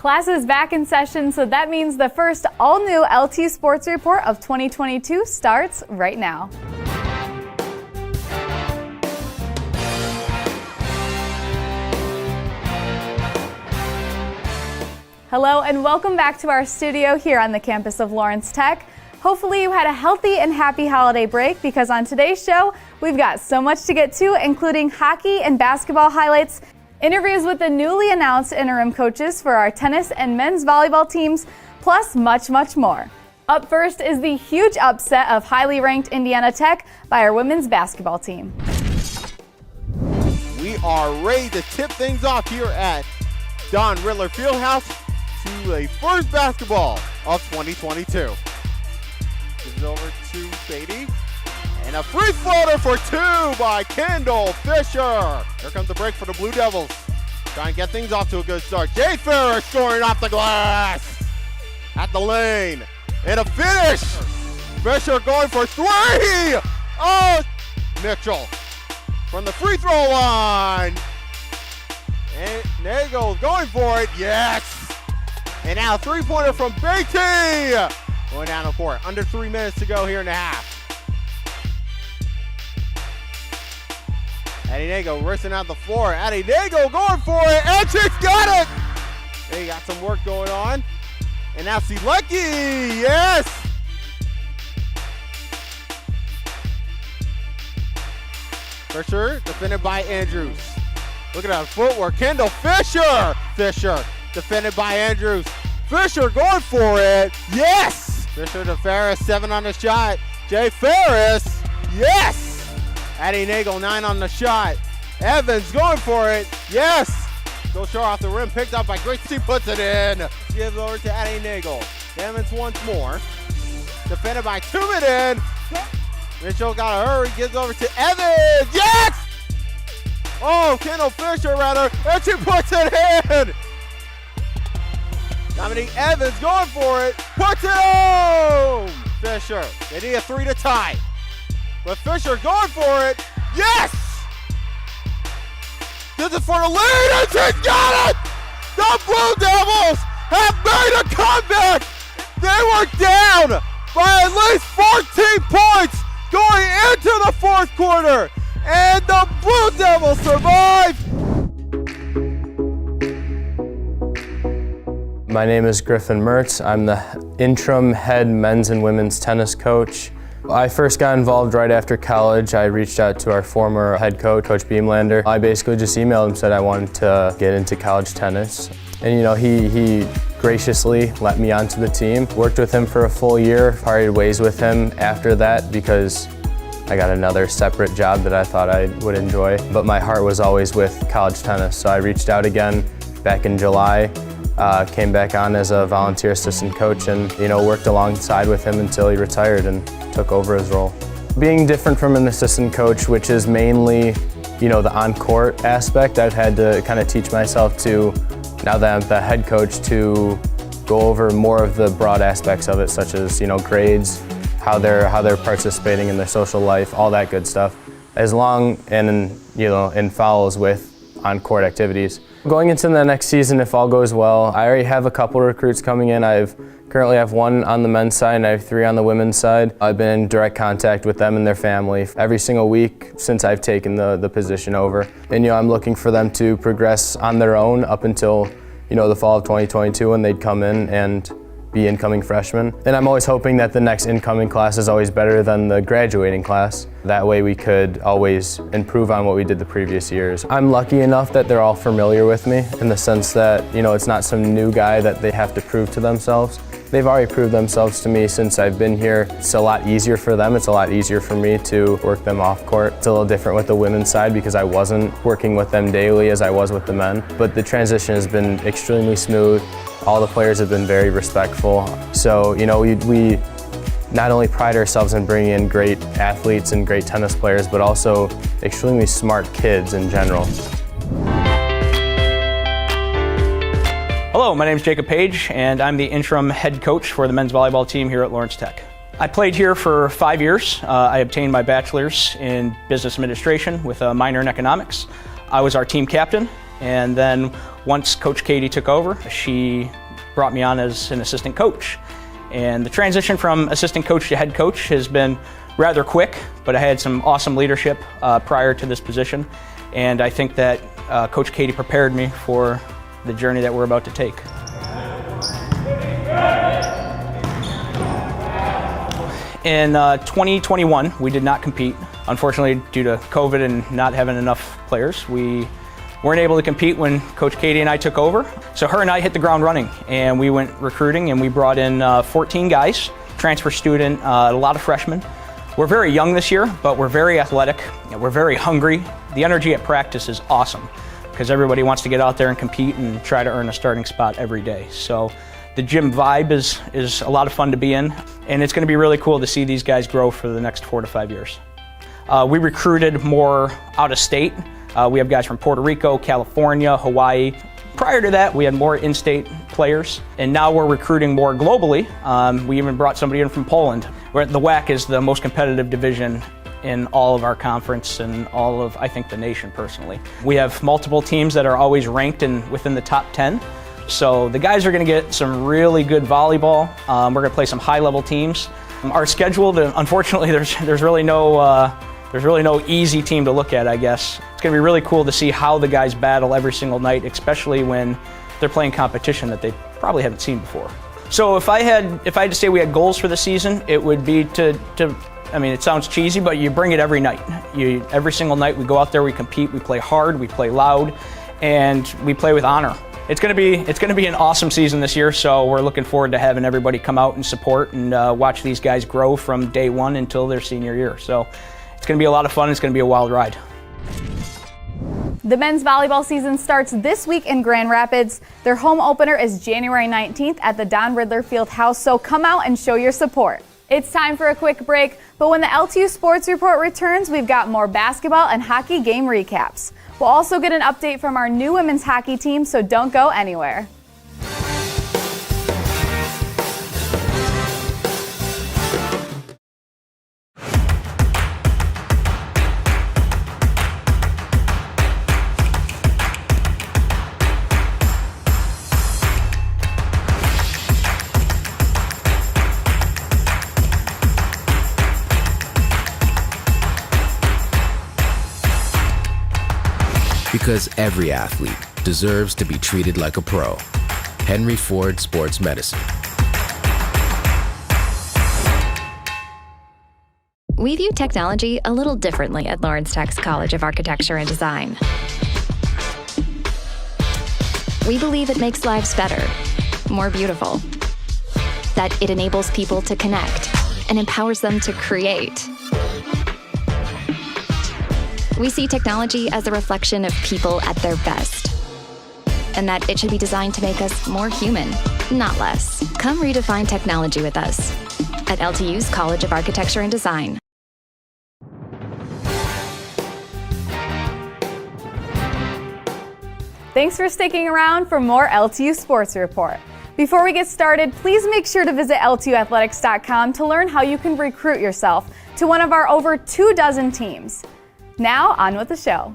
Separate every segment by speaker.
Speaker 1: Class is back in session, so that means the first all-new LTU Sports Report of 2022 starts right now. Hello and welcome back to our studio here on the campus of Lawrence Tech. Hopefully you had a healthy and happy holiday break, because on today's show, we've got so much to get to, including hockey and basketball highlights, interviews with the newly announced interim coaches for our tennis and men's volleyball teams, plus much, much more. Up first is the huge upset of highly ranked Indiana Tech by our women's basketball team.
Speaker 2: We are ready to tip things off here at Don Riddler Fieldhouse to the first basketball of 2022. Gives it over to Beatty. And a free floater for two by Kendall Fisher. Here comes the break for the Blue Devils. Trying to get things off to a good start. Jay Ferris scoring off the glass at the lane. And a finish. Fisher going for three. Oh, Mitchell from the free throw line. And Nagel going for it. Yes. And now a three-pointer from Beatty. Going down the court. Under 3 minutes to go here in the half. Adinago racing out the floor. Adinago going for it, and she's got it! They got some work going on. And now Selecki, yes! Fisher, defended by Andrews. Look at that footwork, Kendall Fisher! Fisher, defended by Andrews. Fisher going for it, yes! Fisher to Ferris, 7 on the shot. Jay Ferris, yes! Addie Nagel, 9 on the shot. Evans going for it. Yes. Goes short off the rim. Picked up by Grace. She puts it in. Gives over to Addie Nagel. Evans once more. Defended by Tumaden. Mitchell got to hurry. Gives over to Evans. Yes. Oh, Kendall Fisher rather. And she puts it in. Dominique Evans going for it. Puts it home. Fisher. They need a 3 to tie. But Fisher going for it. Yes! This is for the lead, and she's got it! The Blue Devils have made a comeback! They were down by at least 14 points going into the fourth quarter, and the Blue Devils survive!
Speaker 3: My name is Griffin Mertz. I'm the interim head men's and women's tennis coach. I first got involved right after college. I reached out to our former head coach, Coach Beamlander. I basically just emailed him, said I wanted to get into college tennis. And you know, he graciously let me onto the team. Worked with him for a full year, parted ways with him after that because I got another separate job that I thought I would enjoy. But my heart was always with college tennis, so I reached out again back in July. Came back on as a volunteer assistant coach and, you know, worked alongside with him until he retired and took over his role. Being different from an assistant coach, which is mainly, you know, the on-court aspect, I've had to kind of teach myself to, now that I'm the head coach, to go over more of the broad aspects of it, such as, you know, grades, how they're participating in their social life, all that good stuff, as long and, you know, in follows with on-court activities. Going into the next season, if all goes well, I already have a couple recruits coming in. Currently have 1 on the men's side and I have 3 on the women's side. I've been in direct contact with them and their family every single week since I've taken the position over. And, you know, I'm looking for them to progress on their own up until, you know, the fall of 2022 when they'd come in and be incoming freshmen. And I'm always hoping that the next incoming class is always better than the graduating class. That way we could always improve on what we did the previous years. I'm lucky enough that they're all familiar with me in the sense that, you know, it's not some new guy that they have to prove to themselves. They've already proved themselves to me since I've been here. It's a lot easier for them. It's a lot easier for me to work them off court. It's a little different with the women's side because I wasn't working with them daily as I was with the men. But the transition has been extremely smooth. All the players have been very respectful. So, you know, we not only pride ourselves in bringing in great athletes and great tennis players, but also extremely smart kids in general.
Speaker 4: Hello, my name is Jacob Page, and I'm the interim head coach for the men's volleyball team here at Lawrence Tech. I played here for 5 years. I obtained my bachelor's in business administration with a minor in economics. I was our team captain, And then once Coach Katie took over, she brought me on as an assistant coach. And the transition from assistant coach to head coach has been rather quick, but I had some awesome leadership prior to this position. And I think that Coach Katie prepared me for the journey that we're about to take. In 2021, we did not compete. Unfortunately, due to COVID and not having enough players, we weren't able to compete when Coach Katie and I took over. So her and I hit the ground running, and we went recruiting, and we brought in 14 guys, transfer student, a lot of freshmen. We're very young this year, but we're very athletic, and we're very hungry. The energy at practice is awesome because everybody wants to get out there and compete and try to earn a starting spot every day. So the gym vibe is a lot of fun to be in, and it's going to be really cool to see these guys grow for the next 4 to 5 years. We recruited more out of state. We have guys from Puerto Rico, California, Hawaii. Prior to that, we had more in-state players, and now we're recruiting more globally. We even brought somebody in from Poland. The WAC is the most competitive division in all of our conference and all of, I think, the nation personally. We have multiple teams that are always ranked within the top 10. So the guys are going to get some really good volleyball. We're going to play some high-level teams. Our schedule, unfortunately, there's really no easy team to look at, I guess. It's going to be really cool to see how the guys battle every single night, especially when they're playing competition that they probably haven't seen before. So if I had to say we had goals for the season, it would be I mean, it sounds cheesy, but you bring it every night. Every single night we go out there, we compete, we play hard, we play loud, and we play with honor. It's going to be an awesome season this year, so we're looking forward to having everybody come out and support and watch these guys grow from day one until their senior year. So it's going to be a lot of fun. It's going to be a wild ride.
Speaker 1: The men's volleyball season starts this week in Grand Rapids. Their home opener is January 19th at the Don Riddler Field House, so come out and show your support. It's time for a quick break, but when the LTU Sports Report returns, we've got more basketball and hockey game recaps. We'll also get an update from our new women's hockey team, so don't go anywhere.
Speaker 5: Because every athlete deserves to be treated like a pro. Henry Ford Sports Medicine.
Speaker 6: We view technology a little differently at Lawrence Tech's College of Architecture and Design. We believe it makes lives better, more beautiful, that it enables people to connect and empowers them to create. We see technology as a reflection of people at their best, and that it should be designed to make us more human, not less. Come redefine technology with us at LTU's College of Architecture and Design.
Speaker 1: Thanks for sticking around for more LTU Sports Report. Before we get started, please make sure to visit LTUathletics.com to learn how you can recruit yourself to one of our over 24 teams. Now, on with the show.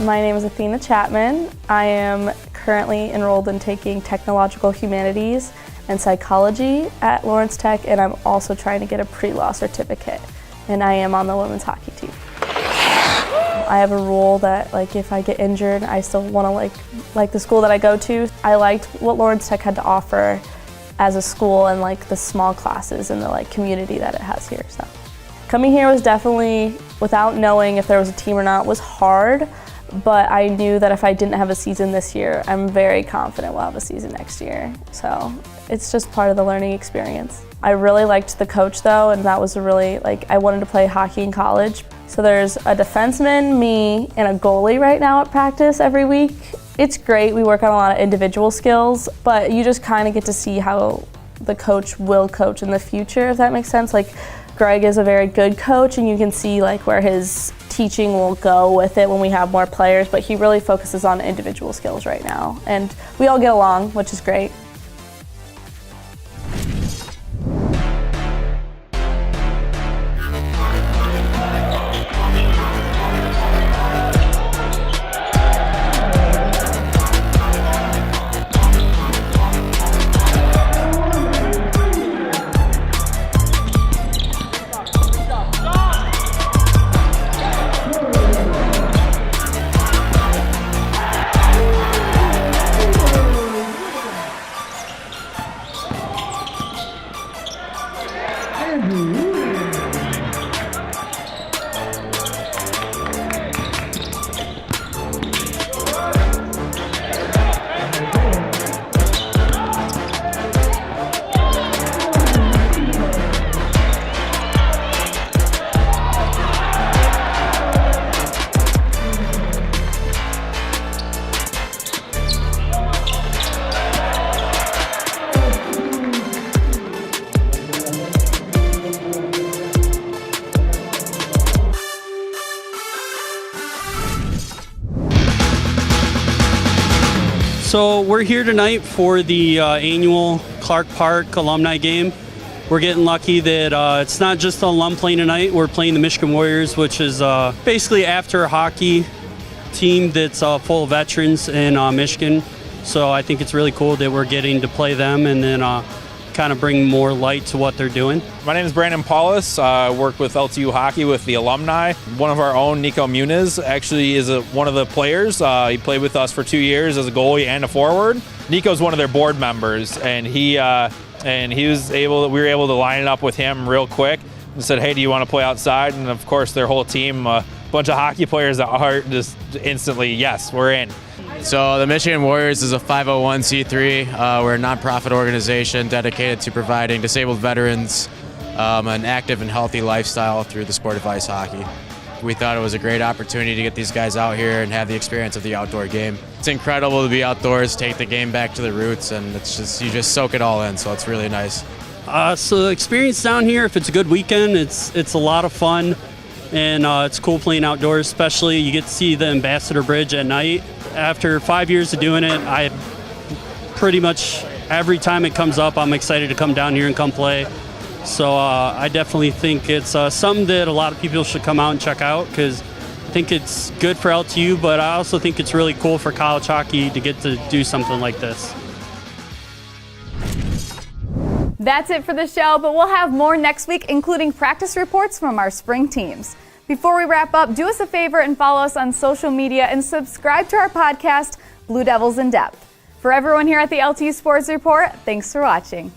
Speaker 7: My name is Athena Chapman. I am currently enrolled in taking Technological Humanities and psychology at Lawrence Tech, and I'm also trying to get a pre-law certificate, and I am on the women's hockey team. I have a rule that if I get injured, I still want to like the school that I go to. I liked what Lawrence Tech had to offer as a school and the small classes and the community that it has here. So coming here was definitely, without knowing if there was a team or not, was hard, but I knew that if I didn't have a season this year, I'm very confident we'll have a season next year. So it's just part of the learning experience. I really liked the coach though, and that was I wanted to play hockey in college. So there's a defenseman, me, and a goalie right now at practice every week. It's great, we work on a lot of individual skills, but you just kind of get to see how the coach will coach in the future, if that makes sense. Greg is a very good coach, and you can see where his teaching will go with it when we have more players, but he really focuses on individual skills right now. And we all get along, which is great.
Speaker 8: So we're here tonight for the annual Clark Park alumni game. We're getting lucky that it's not just the alum playing tonight. We're playing the Michigan Warriors, which is basically after hockey team that's full of veterans in Michigan. So I think it's really cool that we're getting to play them and then kind of bring more light to what they're doing.
Speaker 9: My name is Brandon Paulus. I work with LTU Hockey with the alumni. One of our own, Nico Muniz, actually is one of the players. He played with us for 2 years as a goalie and a forward. Nico's one of their board members, and we were able to line it up with him real quick and said, hey, do you want to play outside? And of course, their whole team, a bunch of hockey players that are just instantly, yes, we're in.
Speaker 3: So the Michigan Warriors is a 501c3. We're a nonprofit organization dedicated to providing disabled veterans an active and healthy lifestyle through the sport of ice hockey. We thought it was a great opportunity to get these guys out here and have the experience of the outdoor game. It's incredible to be outdoors, take the game back to the roots, and you just soak it all in, so it's really nice.
Speaker 8: So the experience down here, if it's a good weekend, it's a lot of fun, and it's cool playing outdoors, especially you get to see the Ambassador Bridge at night. After 5 years of doing it, I pretty much every time it comes up, I'm excited to come down here and come play. So I definitely think it's something that a lot of people should come out and check out because I think it's good for LTU, but I also think it's really cool for college hockey to get to do something like this.
Speaker 1: That's it for the show, but we'll have more next week, including practice reports from our spring teams. Before we wrap up, do us a favor and follow us on social media and subscribe to our podcast, Blue Devils in Depth. For everyone here at the LTU Sports Report, thanks for watching.